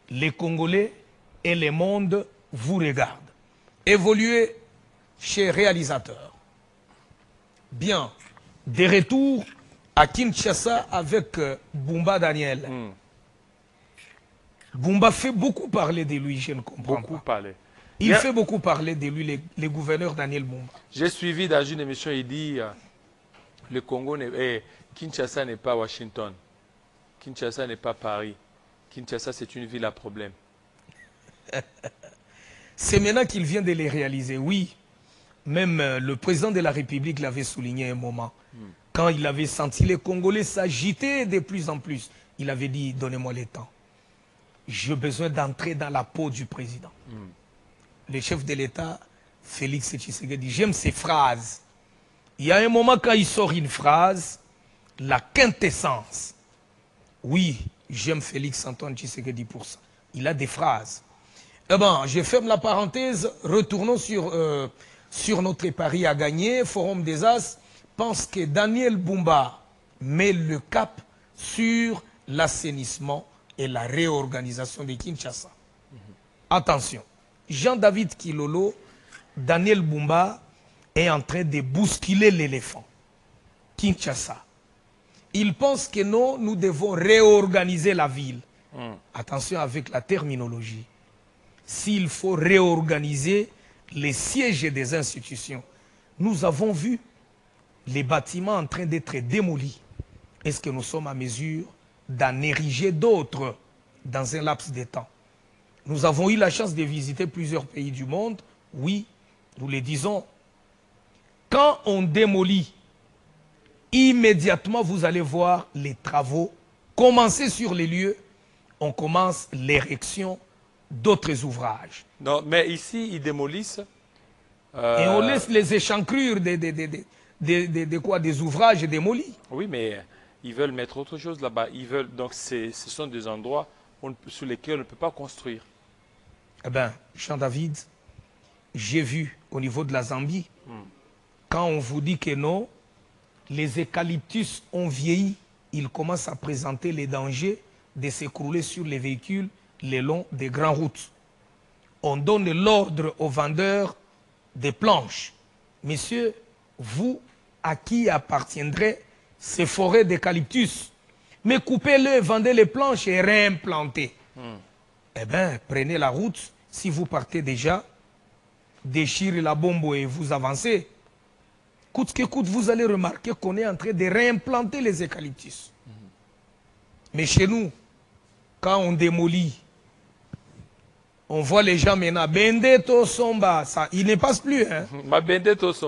les Congolais et le monde vous regardent. Évoluez chez réalisateurs. Bien, des retours à Kinshasa avec Bumba Daniel. Bumba fait beaucoup parler de lui, je ne comprends pas. Il fait beaucoup parler de lui, le gouverneur Daniel Bumba. J'ai suivi dans une émission, il dit le Congo, Kinshasa n'est pas Washington. Kinshasa n'est pas Paris. Kinshasa, c'est une ville à problème. C'est maintenant qu'il vient de les réaliser, oui. Même le président de la République l'avait souligné un moment. Quand il avait senti les Congolais s'agiter de plus en plus, il avait dit, donnez-moi le temps. J'ai besoin d'entrer dans la peau du président. Le chef de l'État, Félix Tshisekedi, j'aime ces phrases. Il y a un moment quand il sort une phrase, la quintessence. Oui, j'aime Félix Antoine Tshisekedi pour ça. Il a des phrases. Eh ben, je ferme la parenthèse. Retournons sur notre pari à gagner. Forum des As pense que Daniel Bumba met le cap sur l'assainissement et la réorganisation de Kinshasa. Attention, Jean-David Kilolo, Daniel Bumba est en train de bousculer l'éléphant. Kinshasa. Il pense que non, nous devons réorganiser la ville. Attention avec la terminologie. S'il faut réorganiser les sièges des institutions, nous avons vu les bâtiments en train d'être démolis. Est-ce que nous sommes à mesure d'en ériger d'autres dans un laps de temps? Nous avons eu la chance de visiter plusieurs pays du monde. Oui, nous le disons. Quand on démolit, immédiatement vous allez voir les travaux commencer sur les lieux. On commence l'érection d'autres ouvrages. Non, mais ici, ils démolissent. Et on laisse les échancrures des ouvrages démolis. Oui, mais ils veulent mettre autre chose là-bas. Ils veulent, donc, ce sont des endroits sur lesquels on ne peut pas construire. Eh bien, Jean-David, j'ai vu au niveau de la Zambie, quand on vous dit que non, les eucalyptus ont vieilli, ils commencent à présenter les dangers de s'écrouler sur les véhicules le long des grandes routes. On donne l'ordre aux vendeurs des planches. Messieurs, vous, à qui appartiendraient ces forêts d'eucalyptus? Mais coupez-le, vendez les planches et réimplantez. Eh bien, prenez la route. Si vous partez déjà, déchirez la bombe et vous avancez. Coûte que coûte, vous allez remarquer qu'on est en train de réimplanter les eucalyptus. Mais chez nous, quand on démolit, on voit les gens maintenant, Bendeto Somba, ça, il ne passe plus. Hein.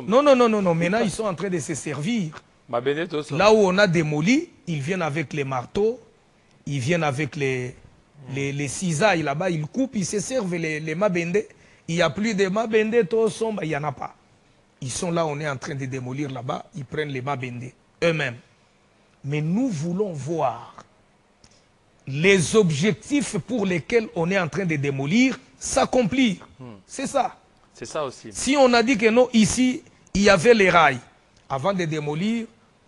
Non, non, non, non, non, maintenant ils sont en train de se servir. Là où on a démoli, ils viennent avec les marteaux, ils viennent avec les cisailles là-bas, ils coupent, ils se servent les mabende. Il n'y a plus de Mabendeto Somba, il n'y en a pas. Ils sont là, on est en train de démolir là-bas, ils prennent les mabende eux-mêmes. Mais nous voulons voir les objectifs pour lesquels on est en train de démolir s'accomplir. C'est ça. C'est ça aussi. Si on a dit que non, ici, il y avait les rails. Avant de démolir,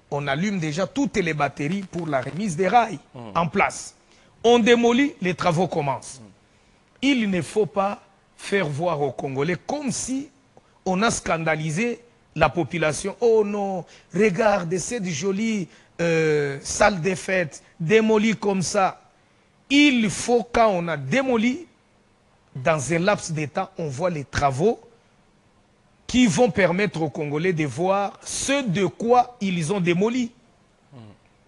on allume déjà toutes les batteries pour la remise des rails en place. On démolit, les travaux commencent. Il ne faut pas faire voir aux Congolais comme si on a scandalisé la population. Oh non, regarde cette jolie salle des fêtes démolie comme ça. Il faut, quand on a démoli, dans un laps de temps, on voit les travaux qui vont permettre aux Congolais de voir ce de quoi ils ont démoli.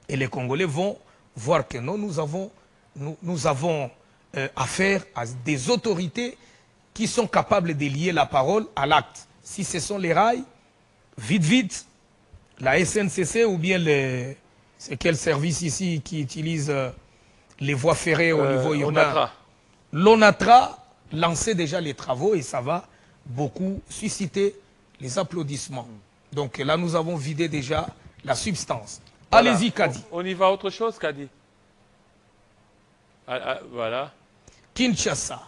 Et les Congolais vont voir que non, nous avons affaire à des autorités qui sont capables de lier la parole à l'acte. Si ce sont les rails, vite, vite, la SNCC ou bien c'est quel service ici qui utilise les voies ferrées au niveau urbain? L'ONATRA lançait déjà les travaux et ça va beaucoup susciter les applaudissements. Donc là, nous avons vidé déjà la substance. Voilà. Allez-y, Kadi. On y va autre chose, Kadi. Voilà. Kinshasa,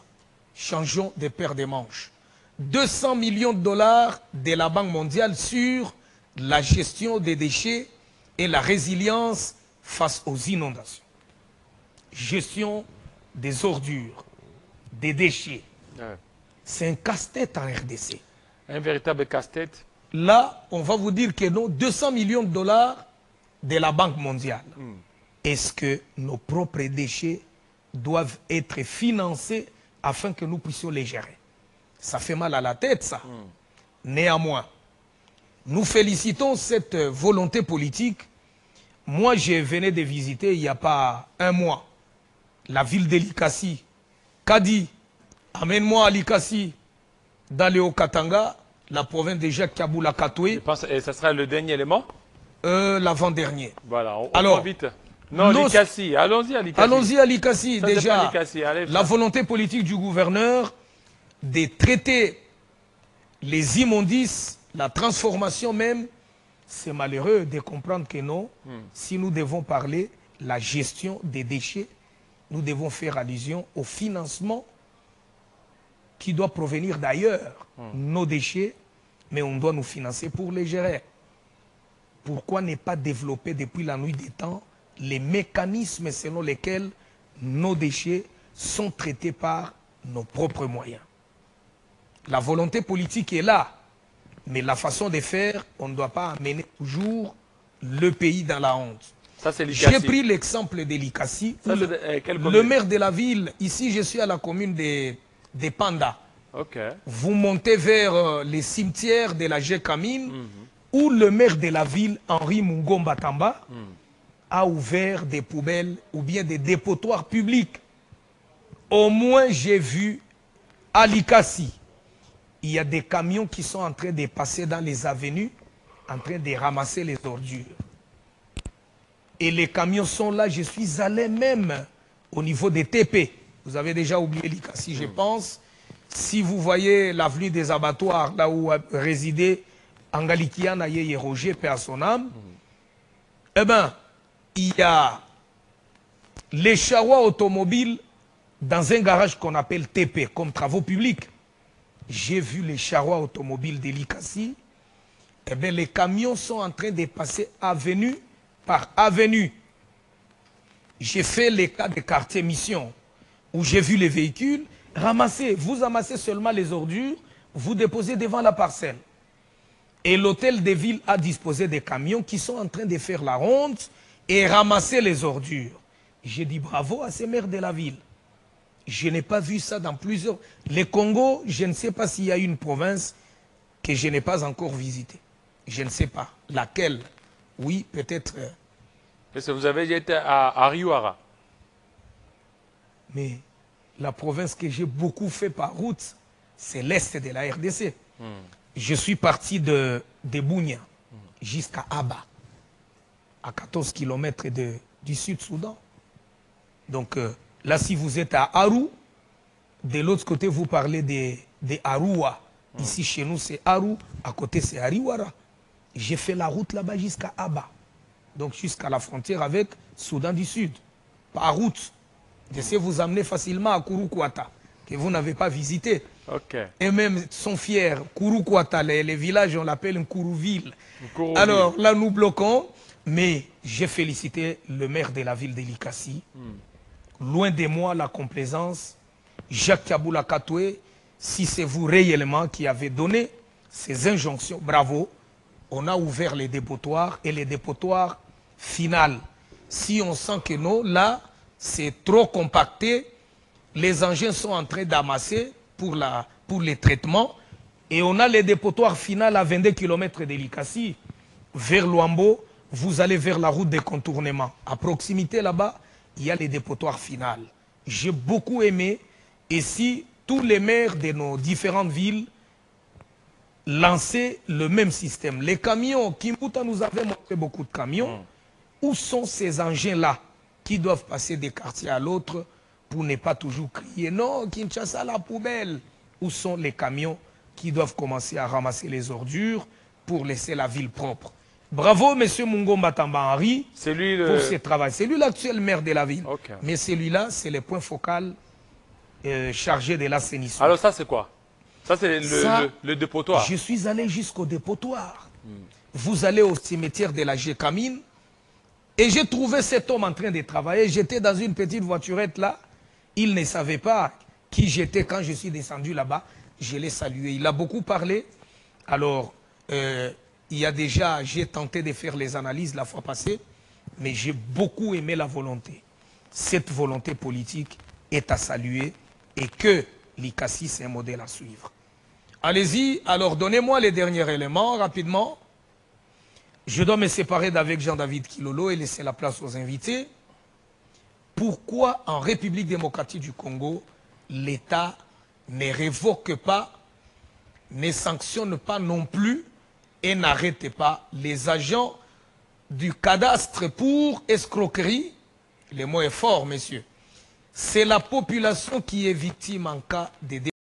changeons de paire de manches. 200 millions de dollars de la Banque mondiale sur la gestion des déchets et la résilience face aux inondations. Gestion des ordures. des déchets. Ouais. C'est un casse-tête en RDC. Un véritable casse-tête. Là, on va vous dire que non, 200 millions de dollars de la Banque mondiale. Est-ce que nos propres déchets doivent être financés afin que nous puissions les gérer? Ça fait mal à la tête, ça. Néanmoins, nous félicitons cette volonté politique. Moi, je venais de visiter il n'y a pas un mois la ville de Likasi. Kadi, amène-moi à Likasi, dans le Haut-Katanga, la province de Jacques Kaboula Katoué. Je pense que ce sera le dernier élément. L'avant-dernier. Voilà, on Alors, va vite. Non, Likasi, allons-y à Likasi. Allons-y à Likasi. Ça, déjà. Likasi. Allez, la volonté politique du gouverneur de traiter les immondices, la transformation même, c'est malheureux de comprendre que non, si nous devons parler la gestion des déchets, nous devons faire allusion au financement qui doit provenir d'ailleurs, nos déchets, mais on doit nous financer pour les gérer. Pourquoi ne pas développer depuis la nuit des temps les mécanismes selon lesquels nos déchets sont traités par nos propres moyens? La volonté politique est là, mais la façon de faire, on ne doit pas amener toujours le pays dans la honte. J'ai pris l'exemple de Likasi. Le maire de la ville, ici je suis à la commune de Panda. Okay. Vous montez vers les cimetières de la Gécamine, où le maire de la ville, Henri Mungomba Tamba, a ouvert des poubelles ou bien des dépotoirs publics. Au moins j'ai vu à Likasi, il y a des camions qui sont en train de passer dans les avenues, en train de ramasser les ordures. Et les camions sont là, je suis allé même au niveau des TP. Vous avez déjà oublié Likasi, je pense. Si vous voyez l'avenue des abattoirs, là où résidait Angalikian Ayeye Roger, paix à son âme, eh bien, il y a les charrois automobiles dans un garage qu'on appelle TP, comme travaux publics. J'ai vu les charrois automobiles de Likasi. Eh bien, les camions sont en train de passer avenue par avenue. J'ai fait les cas de quartier mission, où j'ai vu les véhicules ramasser. Vous amassez seulement les ordures, vous déposez devant la parcelle. Et l'hôtel de ville a disposé des camions qui sont en train de faire la ronde et ramasser les ordures. J'ai dit bravo à ces maires de la ville. Je n'ai pas vu ça dans plusieurs... Les Congo, je ne sais pas s'il y a une province que je n'ai pas encore visitée. Je ne sais pas. Laquelle? Oui, peut-être... Est-ce que vous avez été à Ariwara? Mais la province que j'ai beaucoup fait par route, c'est l'est de la RDC. Je suis parti de Bunia jusqu'à Aba, à 14 km du Sud-Soudan. Donc là, si vous êtes à Aru, de l'autre côté, vous parlez de Aroua. Ici, chez nous, c'est Aru. À côté, c'est Ariwara. J'ai fait la route là-bas jusqu'à Aba. Donc jusqu'à la frontière avec Soudan du Sud. Par route. Je sais vous amener facilement à Kurukwata, que vous n'avez pas visité. Okay. Et même sont fiers. Kurukwata, les villages, on l'appelle une Kourouville. Alors là, nous bloquons. Mais j'ai félicité le maire de la ville de Likasi. Loin de moi la complaisance. Jacques Kaboula Katoué, si c'est vous réellement qui avez donné ces injonctions, bravo. On a ouvert les dépotoirs et les dépotoirs finales. Si on sent que non, là, c'est trop compacté, les engins sont en train d'amasser pour les traitements et on a les dépotoirs finales à 22 km de Likasi. Vers Luambo, vous allez vers la route des contournements. À proximité là-bas, il y a les dépotoirs finales. J'ai beaucoup aimé et si tous les maires de nos différentes villes lançaient le même système. Les camions, Kimbuta nous avait montré beaucoup de camions. Où sont ces engins-là qui doivent passer des quartiers à l'autre pour ne pas toujours crier « Non, Kinshasa, la poubelle !» Où sont les camions qui doivent commencer à ramasser les ordures pour laisser la ville propre? Bravo, M. Mungomba Tamba Henri, pour ce travail. C'est lui l'actuel maire de la ville. Okay. Mais celui-là, c'est le point focal chargé de l'assainissement. Alors ça, c'est quoi? Ça, c'est le dépotoir. Je suis allé jusqu'au dépotoir. Vous allez au cimetière de la Gécamine. Et j'ai trouvé cet homme en train de travailler. J'étais dans une petite voiturette là. Il ne savait pas qui j'étais quand je suis descendu là-bas, je l'ai salué. Il a beaucoup parlé. Alors, il y a déjà, j'ai tenté de faire les analyses la fois passée, mais j'ai beaucoup aimé la volonté. Cette volonté politique est à saluer et que l'ICACI, c'est un modèle à suivre. Allez-y, alors donnez-moi les derniers éléments rapidement. Je dois me séparer d'avec Jean-David Kilolo et laisser la place aux invités. Pourquoi en République démocratique du Congo, l'État ne révoque pas, ne sanctionne pas non plus et n'arrête pas les agents du cadastre pour escroquerie? Le mot est fort, messieurs. C'est la population qui est victime en cas de